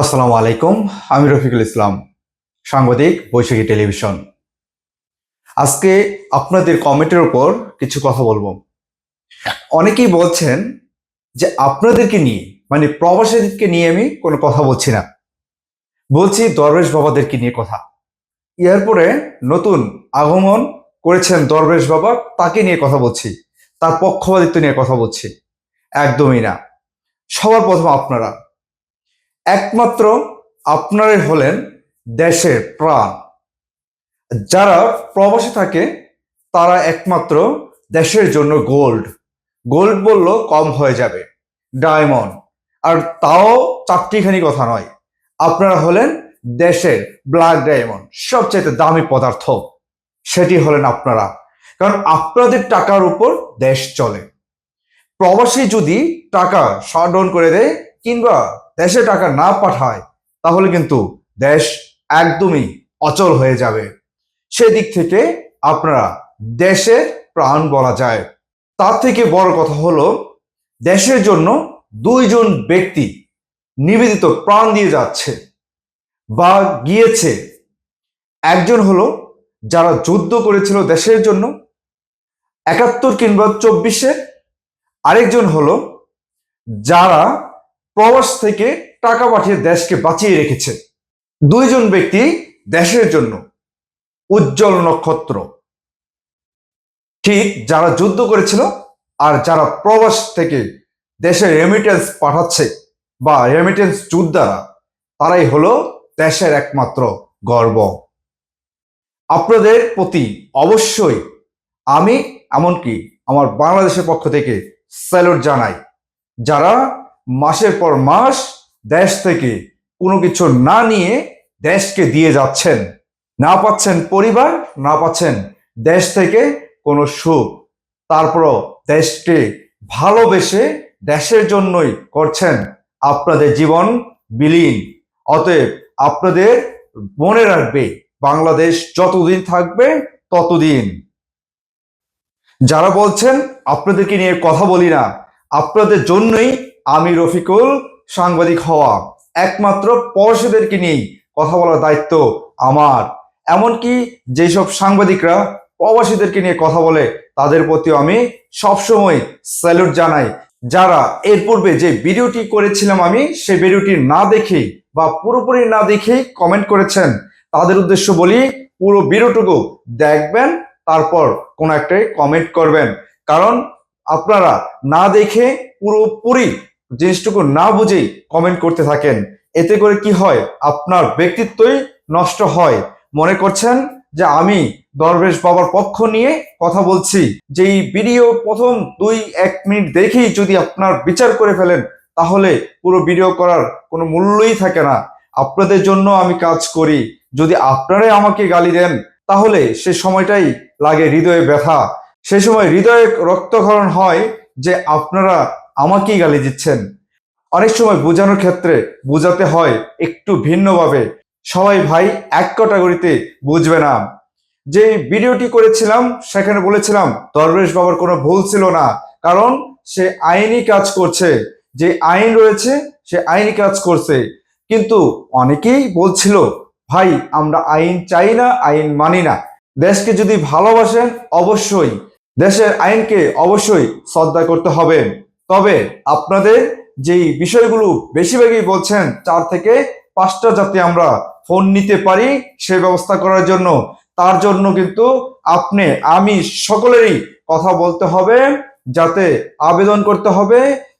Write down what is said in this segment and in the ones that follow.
আসসালামু আলাইকুম। আমি রফিকুল ইসলাম, সাংবাদিক, বৈশাখী টেলিভিশন। আজকে আপনাদের কমেন্টের উপর কিছু কথা বলবো। অনেকেই বলছেন যে আপনাদেরকে নিয়ে, মানে প্রবাসীদেরকে নিয়ে আমি কোনো কথা বলছি না, বলছি দরবেশ বাবাদেরকে নিয়ে কথা। এরপরে নতুন আগমন করেছেন দরবেশ বাবা, তাকে নিয়ে কথা বলছি, তার পক্ষপাতিত্ব নিয়ে কথা বলছি। একদমই না। সবার প্রথম আপনারা, একমাত্র আপনারাই হলেন দেশের প্রাণ। যারা প্রবাসে থাকে তারা একমাত্র দেশের জন্য গোল্ড। গোল্ড বলল কম হয়ে যাবে, ডায়মন্ড। আর তাও চারটিখানি কথা নয়, আপনারা হলেন দেশের ব্ল্যাক ডায়মন্ড, সবচেয়ে দামি পদার্থ। সেটি হলেন আপনারা, কারণ আপনাদের টাকার উপর দেশ চলে। প্রবাসী যদি টাকা শাটডাউন করে দেয় কিংবা দেশে টাকা না পাঠায়, তাহলে কিন্তু দেশ একদমই অচল হয়ে যাবে। সেদিক থেকে আপনারা দেশের প্রাণ বলা যায়। তার থেকে বড় কথা হলো, দেশের জন্য দুইজন ব্যক্তি নিবেদিত প্রাণ দিয়ে যাচ্ছে বা গিয়েছে। একজন হলো যারা যুদ্ধ করেছিল দেশের জন্য ৭১ কিংবা ২৪-এ, আরেকজন হলো যারা প্রবাস থেকে টাকা পাঠিয়ে দেশকে বাঁচিয়ে রেখেছে। দুইজন ব্যক্তি দেশের জন্য উজ্জ্বল নক্ষত্র। ঠিক যারা যুদ্ধ করেছিল আর যারা প্রবাস থেকে দেশে রেমিটেন্স পাঠাচ্ছে বা রেমিটেন্স যোদ্ধারা, তারাই হলো দেশের একমাত্র গর্ব। আপনাদের প্রতি অবশ্যই আমি, এমনকি আমার বাংলাদেশের পক্ষ থেকে স্যালুট জানাই, যারা মাসের পর মাস দেশ থেকে কোনো কিছু না নিয়ে দেশকে দিয়ে যাচ্ছেন। না পাচ্ছেন পরিবার, না পাচ্ছেন দেশ থেকে কোনো সুখ, তারপরও দেশকে ভালোবেসে দেশের জন্যই করছেন আপনাদের জীবন বিলীন। অতএব আপনাদের মনে রাখবে, বাংলাদেশ যতদিন থাকবে ততদিন। যারা বলছেন আপনাদেরকে নিয়ে কথা বলি না, আপনাদের জন্যই আমি রফিকুল সাংবাদিক হওয়া। একমাত্র প্রবাসীদেরকে নিয়েই কথা বলার দায়িত্ব আমার। এমনকি যেসব সাংবাদিকরা প্রবাসীদেরকে নিয়ে কথা বলে, তাদের প্রতিও আমি সবসময় স্যালুট জানাই। যারা এর পূর্বে যে ভিডিওটি করেছিলাম আমি, সেই ভিডিওটি না দেখে বা পুরোপুরি না দেখেই কমেন্ট করেছেন, তাদের উদ্দেশ্য বলি, পুরো ভিডিওটুকু দেখবেন, তারপর কোনো একটাই কমেন্ট করবেন। কারণ আপনারা না দেখে পুরোপুরি জিনিসটুকু না বুঝেই কমেন্ট করতে থাকেন, এতে করে কি হয়, আপনার ব্যক্তিত্বই নষ্ট হয়। মনে করছেন যে আমি দরবেশ বাবার পক্ষ নিয়ে কথা বলছি। যেই ভিডিও প্রথম ২-১ মিনিট দেখেই যদি আপনার বিচার করে ফেলেন, তাহলে পুরো ভিডিও করার কোনো মূল্যই থাকে না। আপনাদের জন্য আমি কাজ করি, যদি আপনারাই আমাকে গালি দেন, তাহলে সে সময়টাই লাগে হৃদয়ে ব্যথা। সে সময় হৃদয়ে রক্তক্ষরণ হয় যে আপনারা আমাকেই গালি দিচ্ছেন। অনেক সময় বোঝানোর ক্ষেত্রে বোঝাতে হয় একটু ভিন্নভাবে। সবাই ভাই এক ক্যাটাগরিতে বুঝবে না। যে ভিডিওটি করেছিলাম সেখানে বলেছিলাম দরবেশ বাবার কোনো ভুল ছিল না, কারণ সে আইনি কাজ করছে, যে আইন রয়েছে সে আইনি কাজ করছে। কিন্তু অনেকেই বলছিল, ভাই আমরা আইন চাই না, আইন মানি না। দেশকে যদি ভালোবাসেন অবশ্যই দেশের আইনকে অবশ্যই শ্রদ্ধা করতে হবে। তবে আপনাদের যেই বিষয়গুলো বেশিরভাগই বলছেন ৪ থেকে ৫টা যাতে আমরা ফোন নিতে পারি সে ব্যবস্থা করার জন্য, তার জন্য কিন্তু আপনি আমি সকলেরই কথা বলতে হবে, যাতে আবেদন করতে হবে,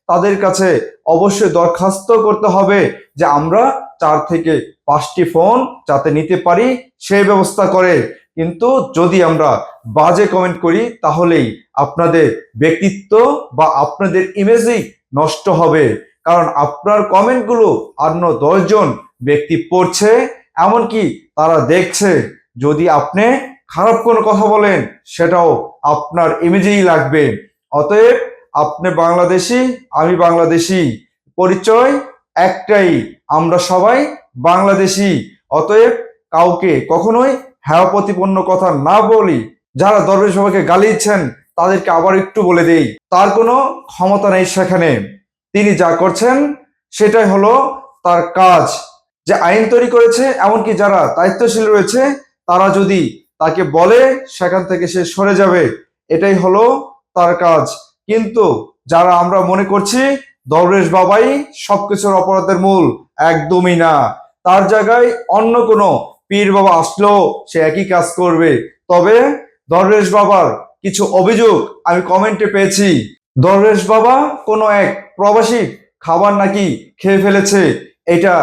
তাদের কাছে অবশ্যই দরখাস্ত করতে হবে যে আমরা ৪ থেকে ৫টি ফোন যাতে নিতে পারি সেই ব্যবস্থা করে। কিন্তু যদি আমরা বাজে কমেন্ট করি, তাহলেই আপনাদের ব্যক্তিত্ব বা আপনাদের ইমেজই নষ্ট হবে। কারণ আপনার কমেন্টগুলো অন্য ১০ জন ব্যক্তি পড়ছে, এমনকি তারা দেখছে। যদি আপনি খারাপ কোনো কথা বলেন, সেটাও আপনার ইমেজেই লাগবে। অতএব আপনি বাংলাদেশি, আমি বাংলাদেশি, পরিচয় একটাই, আমরা সবাই বাংলাদেশি। অতএব কাউকে কখনোই হ্যাঁ প্রতিপন্ন কথা না বলি। যারা দরবেশ বাবাকে গালি দিচ্ছেন, তাদেরকে আবার একটু বলে দেই, তার কোনো ক্ষমতা নেই সেখানে। তিনি যা করছেন সেটাই হলো তার কাজ। যে আইন তৈরি করেছে, এমনকি যারা দায়িত্বশীল রয়েছে, তারা যদি তাকে বলে সেখান থেকে সে সরে যাবে, এটাই হলো তার কাজ। কিন্তু যারা আমরা মনে করছি দরবেশ বাবাই সবকিছুর অপরাধের মূল, একদমই না। তার জায়গায় অন্য কোনো পীর বাবা আসলেও সে একই কাজ করবে। তবে দরবেশ বাবার কিছু অভিযোগ আমি কমেন্টে পেয়েছি। দরবেশ বাবা কোনো এক প্রবাসী খাবার নাকি খেয়ে ফেলেছে, এটা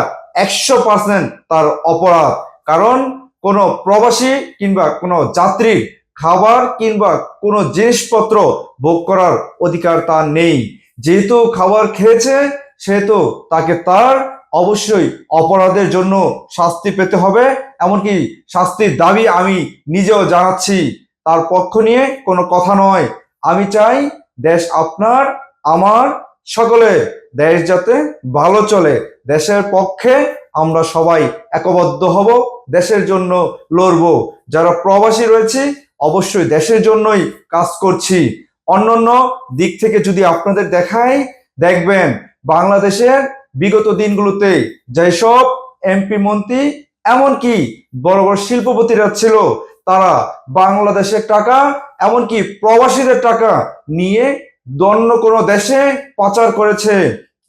100% তার অপরাধ। কারণ কোনো প্রবাসী কিংবা কোনো যাত্রী খাবার কিংবা কোনো জিনিসপত্র ভোগ করার অধিকার তার নেই। যেহেতু খাবার খেয়েছে, সেহেতু তাকে তার অবশ্যই অপরাধের জন্য শাস্তি পেতে হবে। এমনকি শাস্তির দাবি আমি নিজেও জানাচ্ছি, তার পক্ষ নিয়ে কোনো কথা নয়। আমি চাই দেশ আপনার, আমার, সকলে দেশ যাতে ভালো চলে। দেশের পক্ষে আমরা সবাই একবদ্ধ হব, দেশের জন্য লড়ব। যারা প্রবাসী রয়েছে অবশ্যই দেশের জন্যই কাজ করছি। অন্যান্য দিক থেকে যদি আপনাদের দেখাই, দেখবেন বাংলাদেশের বিগত দিনগুলোতে যেসব এমপি মন্ত্রী এমনকি বড় বড় শিল্পপতিরা ছিল, তারা বাংলাদেশের টাকা এমনকি প্রবাসীদের টাকা নিয়ে অন্য কোনো দেশে পাচার করেছে।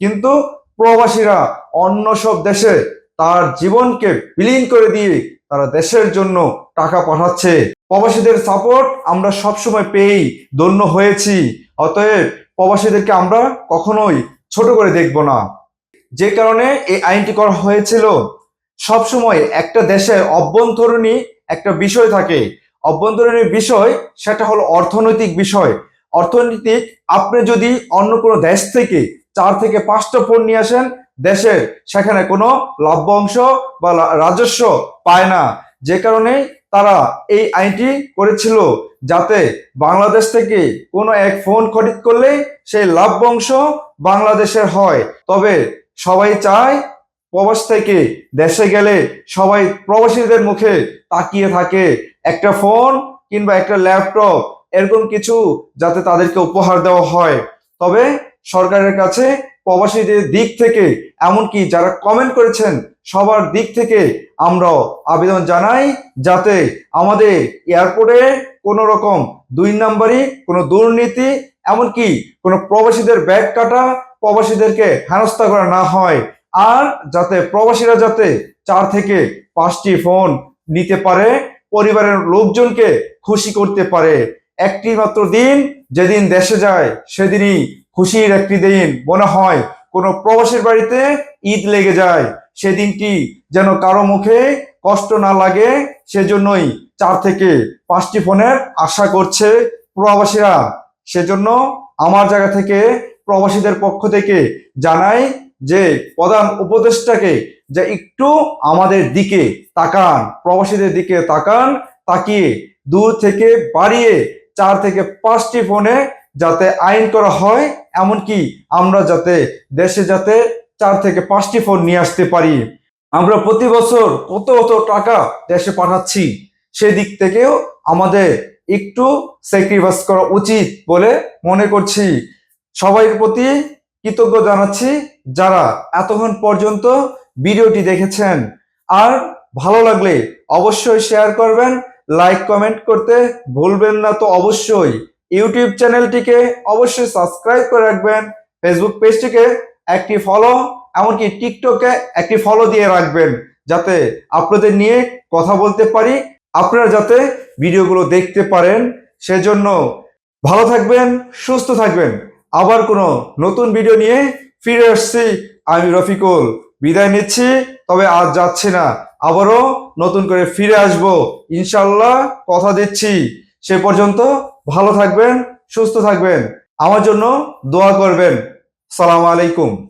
কিন্তু প্রবাসীরা অন্য সব দেশে তার জীবনকে বিলীন করে দিয়ে তারা দেশের জন্য টাকা পাঠাচ্ছে। প্রবাসীদের সাপোর্ট আমরা সবসময় পেয়েই ধন্য হয়েছি। অতএব প্রবাসীদেরকে আমরা কখনোই ছোট করে দেখব না। যে কারণে এই আইনটি করা হয়েছিল। সবসময় একটা দেশের অভ্যন্তরীণ একটা বিষয় থাকে, অভ্যন্তরীণ বিষয়, সেটা হলো অর্থনৈতিক বিষয়। অর্থনৈতিক, আপনি যদি অন্য কোনো দেশ থেকে 4 থেকে 5টা পণ্য নিয়ে আসেন দেশের, সেখানে কোনো লভ্যাংশ বা রাজস্ব পায় না। যে কারণে তারা এই আইনটি করেছিল, যাতে বাংলাদেশ থেকে কোনো এক ফোন খরিদ করলে সেই লভ্যাংশ বাংলাদেশের হয়। তবে সবাই চায় প্রবাস থেকে দেশে গেলে সবাই প্রবাসীদের মুখে তাকিয়ে থাকে, একটা ফোন কিংবা একটা ল্যাপটপ এরকম কিছু যাতে তাদেরকে উপহার দেওয়া হয়। তবে সরকারের কাছে প্রবাসীদের দিক থেকে, এমনকি যারা কমেন্ট করেছেন সবার দিক থেকে আমরাও আবেদন জানাই, যাতে আমাদের এয়ারপোর্টে কোনো রকম 2 নম্বরই কোনো দুর্নীতি, এমনকি কোনো প্রবাসীদের ব্যাগ কাটা, প্রবাসীদেরকে হেনস্থা করা না হয়। আর যাতে প্রবাসীরা যাতে 4 থেকে 5টি ফোন নিতে পারে, পরিবারের লোকজনকে খুশি করতে পারে। একটি মাত্র দিন যেদিন দেশে যায় সেদিনই খুশির একটি দিন, মনে হয় কোনো প্রবাসীর বাড়িতে ঈদ লেগে যায়। সেদিনটি যেন কারো মুখে কষ্ট না লাগে, সেজন্যই 4 থেকে 5টি ফোনের আশা করছে প্রবাসীরা। সেজন্য আমার জায়গা থেকে প্রবাসীদের পক্ষ থেকে জানাই যে প্রধান উপদেষ্টাকে যে একটু আমাদের দিকে তাকান, প্রবাসীদের দিকে তাকান, তাকিয়ে দূর থেকে বাড়িয়ে 4 থেকে 5টি ফোনে যাতে আইন করা হয়, এমনকি আমরা যাতে দেশে যাতে 4 থেকে 5টি ফোন নিয়ে আসতে পারি। আমরা প্রতি বছর কত কত টাকা দেশে পাঠাচ্ছি, সেদিক থেকেও আমাদের একটু স্যাক্রিফাইস করা উচিত বলে মনে করছি। সবাই প্রতি কৃতজ্ঞ জানাচ্ছি যারা এতক্ষণ পর্যন্ত ভিডিওটি দেখেছেন। আর ভালো লাগলে অবশ্যই শেয়ার করবেন, লাইক কমেন্ট করতে ভুলবেন না। তো অবশ্যই ইউটিউব চ্যানেলটিকে অবশ্যই সাবস্ক্রাইব করে রাখবেন, ফেসবুক পেজটিকে একটি ফলো, এমনকি টিকটকে একটি ফলো দিয়ে রাখবেন, যাতে আপনাদের নিয়ে কথা বলতে পারি, আপনারা যাতে ভিডিওগুলো দেখতে পারেন। সেজন্য ভালো থাকবেন, সুস্থ থাকবেন। আবার কোনো নতুন ভিডিও নিয়ে ফিরে আসছি। আমি রফিকুল বিদায় নিচ্ছি, তবে আজ যাচ্ছি না, আবারও নতুন করে ফিরে আসব ইনশাল্লাহ, কথা দিচ্ছি। সে পর্যন্ত ভালো থাকবেন, সুস্থ থাকবেন, আমার জন্য দোয়া করবেন। সালাম আলাইকুম।